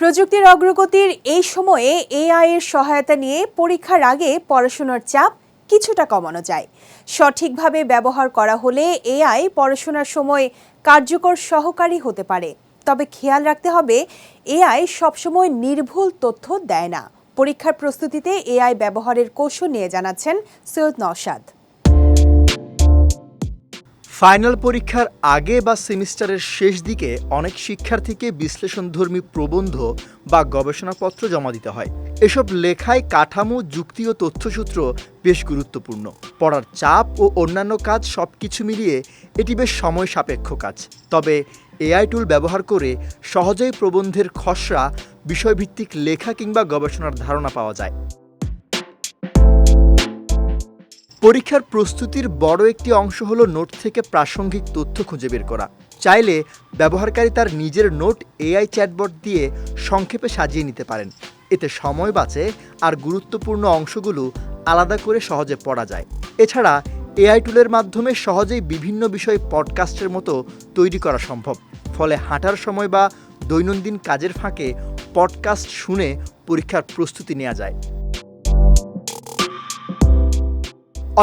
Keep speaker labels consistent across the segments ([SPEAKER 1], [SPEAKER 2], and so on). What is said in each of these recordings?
[SPEAKER 1] প্রযুক্তির অগ্রগতির এই সময়ে এআই এর সহায়তা নিয়ে পরীক্ষার আগে পড়াশোনার চাপ কিছুটা কমানো যায়। সঠিকভাবে ব্যবহার করা হলে এআই পড়াশোনার সময় কার্যকর সহকারী হতে পারে। তবে খেয়াল রাখতে হবে, এআই সবসময় নির্ভুল তথ্য দেয় না। পরীক্ষার প্রস্তুতিতে এআই ব্যবহারের কৌশল নিয়ে জানাচ্ছেন সৈয়দ নওশাদ।
[SPEAKER 2] ফাইনাল পরীক্ষার আগে বা সেমিস্টারের শেষ দিকে অনেক শিক্ষার্থীকে বিশ্লেষণধর্মী প্রবন্ধ বা গবেষণাপত্র জমা দিতে হয়। এসব লেখায় কাঠামো, যুক্তি ও তথ্যসূত্র বেশ গুরুত্বপূর্ণ। পড়ার চাপ ও অন্যান্য কাজ সবকিছু মিলিয়ে এটি বেশ সময় সাপেক্ষ কাজ। তবে এআই টুল ব্যবহার করে সহজেই প্রবন্ধের খসড়া, বিষয়ভিত্তিক লেখা কিংবা গবেষণার ধারণা পাওয়া যায়। পরীক্ষার প্রস্তুতির বড় একটি অংশ হলো নোট থেকে প্রাসঙ্গিক তথ্য খুঁজে বের করা। চাইলে ব্যবহারকারী তার নিজের নোট এআই চ্যাটবট দিয়ে সংক্ষেপে সাজিয়ে নিতে পারেন। এতে সময় বাঁচে আর গুরুত্বপূর্ণ অংশগুলো আলাদা করে সহজে পড়া যায়। এছাড়া এআই টুলের মাধ্যমে সহজেই বিভিন্ন বিষয় পডকাস্টের মতো তৈরি করা সম্ভব। ফলে হাঁটার সময় বা দৈনন্দিন কাজের ফাঁকে পডকাস্ট শুনে পরীক্ষার প্রস্তুতি নেওয়া যায়।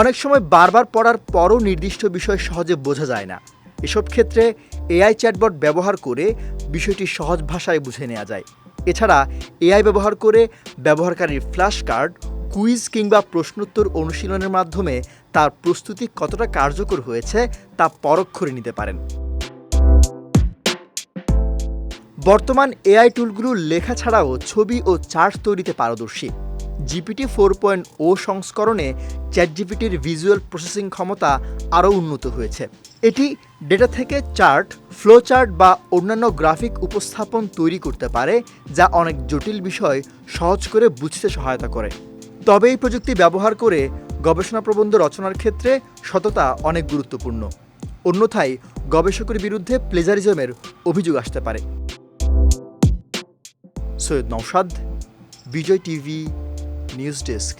[SPEAKER 2] অনেক সময় বারবার পড়ার পরও নির্দিষ্ট বিষয় সহজে বোঝা যায় না। এসব ক্ষেত্রে এআই চ্যাটবট ব্যবহার করে বিষয়টি সহজ ভাষায় বুঝে নেওয়া যায়। এছাড়া এআই ব্যবহার করে ব্যবহারকারীর ফ্ল্যাশ কার্ড, কুইজ কিংবা প্রশ্নোত্তর অনুশীলনের মাধ্যমে তার প্রস্তুতি কতটা কার্যকর হয়েছে তা পরখ করে নিতে পারেন। বর্তমান এআই টুলগুলো লেখা ছাড়াও ছবি ও চার্ট তৈরিতে পারদর্শী। জিপিটি 4.0 সংস্করণে চ্যাটজিপিটির ভিজুয়াল প্রসেসিং ক্ষমতা আরও উন্নত হয়েছে। এটি ডেটা থেকে চার্ট, ফ্লো চার্ট বা অন্যান্য গ্রাফিক উপস্থাপন তৈরি করতে পারে, যা অনেক জটিল বিষয় সহজ করে বুঝতে সহায়তা করে। তবে এই প্রযুক্তি ব্যবহার করে গবেষণা প্রবন্ধ রচনার ক্ষেত্রে সততা অনেক গুরুত্বপূর্ণ। অন্যথায় গবেষকের বিরুদ্ধে প্লেজারিজমের অভিযোগ আসতে পারে। সৈয়দ নওশাদ, বিজয় টিভি, নিউজ ডেস্ক।